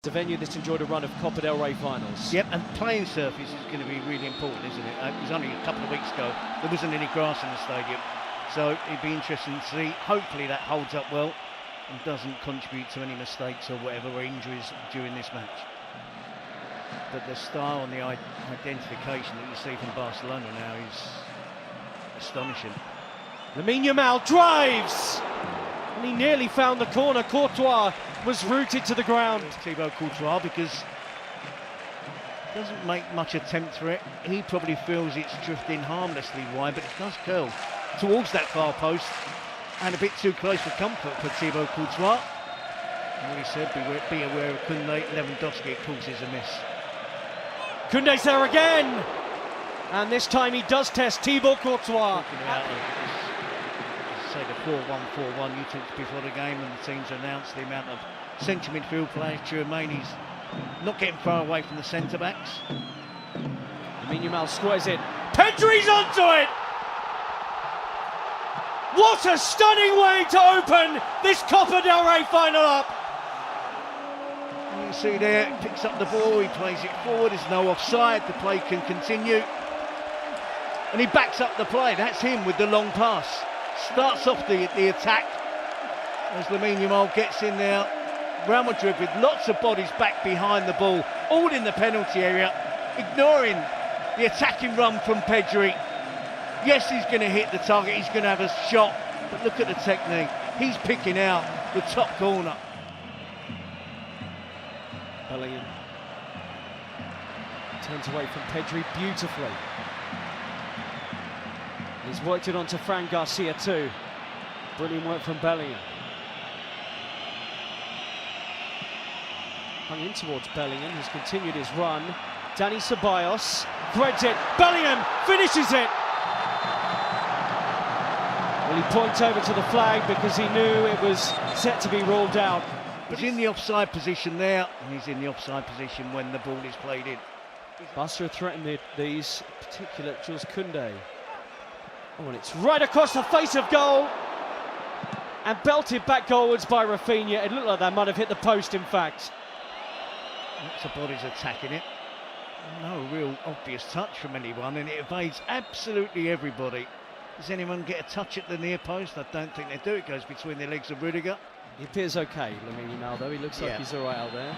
The venue that's enjoyed a run of Copa del Rey finals. Yep, and playing surface is going to be really important, isn't it? It was only a couple of weeks ago, there wasn't any grass in the stadium, so it'd be interesting to see. Hopefully that holds up well and doesn't contribute to any mistakes or whatever, or injuries during this match. But the style and the identification that you see from Barcelona now is astonishing. Lamine Yamal drives! And he nearly found the corner. Courtois was rooted to the ground. It's Thibaut Courtois, because he doesn't make much attempt for it. He probably feels it's drifting harmlessly wide, but it does curl towards that far post and a bit too close for comfort for Thibaut Courtois. And he said, be aware of Koundé. Lewandowski, of course, is a miss. Koundé's there again! And this time he does test Thibaut Courtois. Say the 4-1-4-1 you talked before the game, and the teams announced the amount of central midfield players. Tchouaméni's not getting far away from the centre-backs. Lamine Yamal squares it. Pedri's onto it! What a stunning way to open this Copa del Rey final up! You see there, picks up the ball, he plays it forward, there's no offside, the play can continue. And he backs up the play, that's him with the long pass. Starts off the attack as Lamine Yamal gets in there. Real Madrid with lots of bodies back behind the ball, all in the penalty area, ignoring the attacking run from Pedri. Yes, he's going to hit the target, he's going to have a shot, but look at the technique. He's picking out the top corner. Bellingham turns away from Pedri beautifully. He's worked it onto Fran Garcia too. Brilliant work from Bellingham. Hung in towards Bellingham, who's continued his run. Dani Ceballos threads it. Bellingham finishes it. Well, he points over to the flag because he knew it was set to be ruled out. He's in the offside position there, and he's in the offside position when the ball is played in. Barca threatened these, particular Jules Koundé. Oh, and it's right across the face of goal and belted back goalwards by Rafinha. It looked like that might have hit the post, in fact. Lots of bodies attacking it. No real obvious touch from anyone, and it evades absolutely everybody. Does anyone get a touch at the near post? I don't think they do. It goes between the legs of Rudiger. He appears okay, Lamine Yamal, though. He looks like he's all right out there.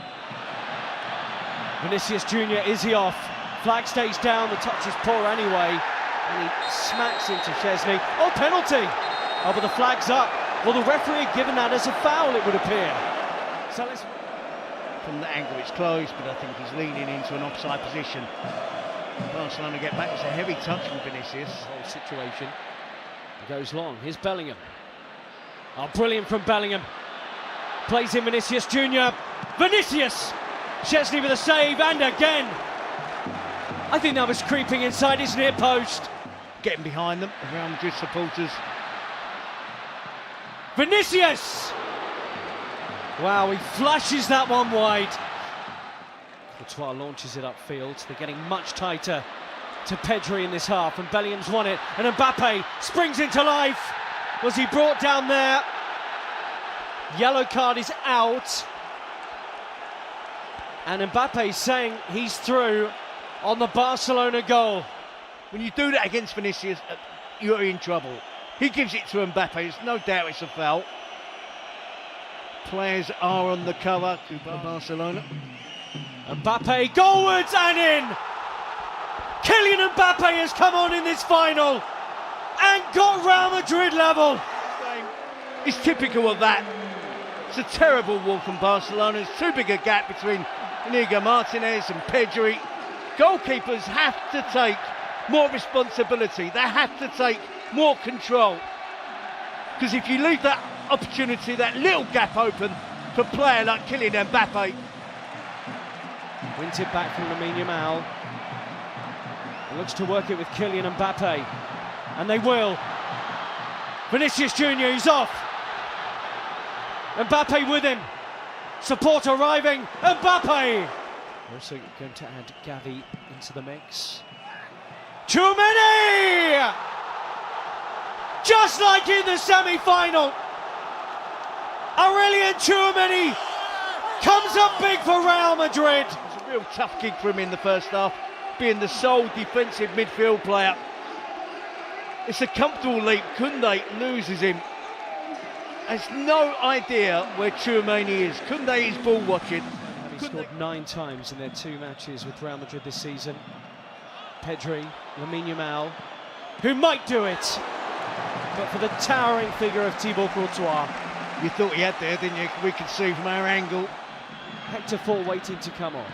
Vinicius Jr., is he off? Flag stays down, the touch is poor anyway. And he smacks into Szczesny. Oh, penalty! Oh, but the flag's up. Well, the referee had given that as a foul, it would appear. So let's... From the angle, it's close, but I think he's leaning into an offside position. Barcelona get back. It's a heavy touch from Vinicius. Whole situation goes long. Here's Bellingham. Oh, brilliant from Bellingham. Plays in Vinicius Jr. Vinicius! Szczesny with a save, and again. I think that was creeping inside his near post. Getting behind them, the Real Madrid supporters. Vinicius! Wow, he flashes that one wide. Courtois launches it upfield. They're getting much tighter to Pedri in this half, and Bellingham's won it. And Mbappe springs into life. Was he brought down there? Yellow card is out. And Mbappe saying he's through on the Barcelona goal. When you do that against Vinicius, you're in trouble. He gives it to Mbappe, there's no doubt it's a foul. Players are on the cover for Barcelona. Mbappe goalwards and in! Kylian Mbappe has come on in this final and got Real Madrid level. It's typical of that. It's a terrible walk from Barcelona. There's too big a gap between Inigo Martinez and Pedri. Goalkeepers have to take more responsibility. They have to take more control. Because if you leave that opportunity, that little gap open for a player like Kylian Mbappe. Wins it back from Lamine Yamal. Looks to work it with Kylian Mbappe. And they will. Vinicius Jr., he's off. Mbappe with him. Support arriving. Mbappe! Also going to add Gavi into the mix. Tchouaméni! Just like in the semi-final. Aurelien Tchouaméni comes up big for Real Madrid. It's a real tough gig for him in the first half, being the sole defensive midfield player. It's a comfortable leap. Koundé loses him. Has no idea where Tchouaméni is. Koundé is ball watching. He scored 9 times in their 2 matches with Real Madrid this season. Pedri, Lamine Yamal, who might do it, but for the towering figure of Thibaut Courtois. You thought he had there, didn't you? We could see from our angle. Hector Fall waiting to come on.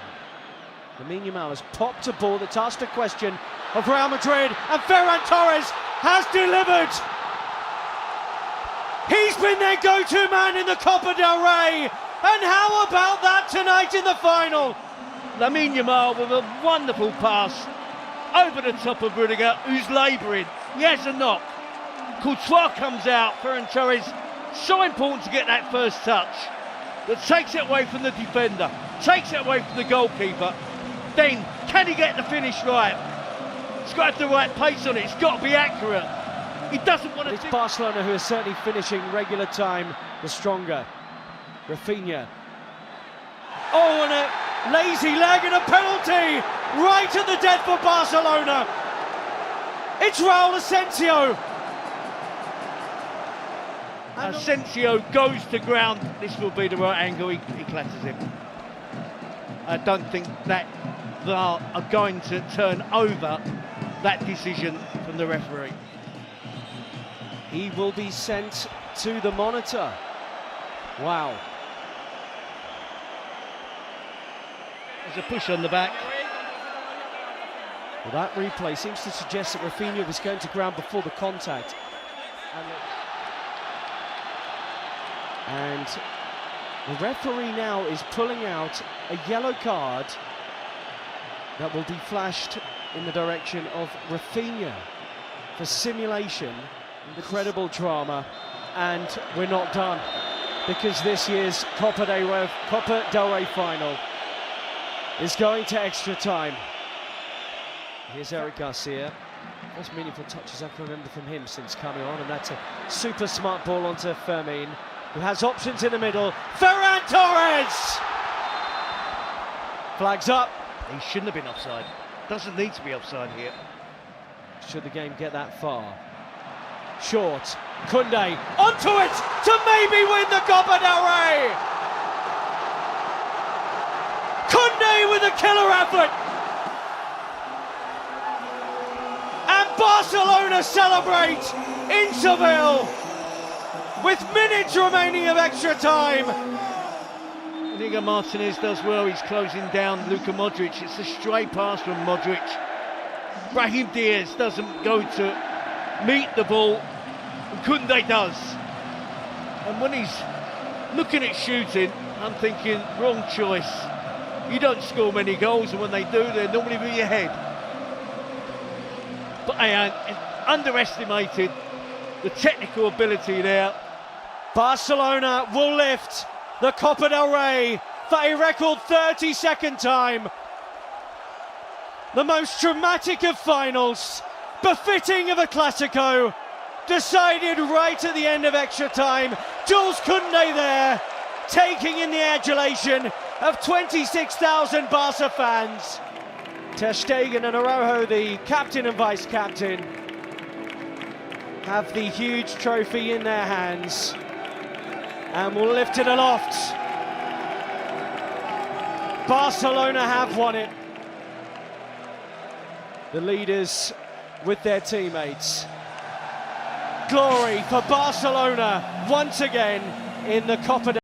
Lamine Yamal has popped a ball that's asked a question of Real Madrid, and Ferran Torres has delivered. He's been their go-to man in the Copa del Rey, and how about that tonight in the final? Lamine Yamal with a wonderful pass over the top of Rudiger, who's labouring. He has a knock. Courtois comes out. Ferran Torres, so important to get that first touch, that takes it away from the defender, takes it away from the goalkeeper. Then, can he get the finish right? It's got to have the right pace on it. It's got to be accurate. He doesn't want to... It's Barcelona who are certainly finishing regular time the stronger. Rafinha. Oh, and a lazy leg and a penalty right at the death for Barcelona. It's Raul Asensio. Asensio goes to ground. This will be the right angle. He clatters him. I don't think that VAR are going to turn over that decision from the referee. He will be sent to the monitor. Wow. There's a push on the back. Well, that replay seems to suggest that Rafinha was going to ground before the contact. And the referee now is pulling out a yellow card that will be flashed in the direction of Rafinha for simulation, incredible drama, and we're not done, because this year's Copa del Rey final is going to extra time. Here's Eric Garcia. Most meaningful touches I can remember from him since coming on, and that's a super smart ball onto Fermin, who has options in the middle. Ferran Torres! Flags up. He shouldn't have been offside. Doesn't need to be offside here. Should the game get that far? Short. Koundé onto it to maybe win the Copa del Rey! Koundé with a killer effort! And Barcelona celebrate in Seville with minutes remaining of extra time. Inigo Martinez does well. He's closing down Luka Modric. It's a stray pass from Modric. Brahim Diaz doesn't go to meet the ball, and Koundé does. And when he's looking at shooting, I'm thinking, wrong choice. You don't score many goals, and when they do, they're normally with your head. But I underestimated the technical ability there. Barcelona will lift the Copa del Rey for a record 32nd time. The most dramatic of finals, befitting of a Clásico, decided right at the end of extra time. Jules Koundé there, taking in the adulation of 26,000 Barca fans. Ter Stegen and Araujo, the captain and vice-captain, have the huge trophy in their hands and will lift it aloft. Barcelona have won it. The leaders with their teammates. Glory for Barcelona once again in the Copa del Rey.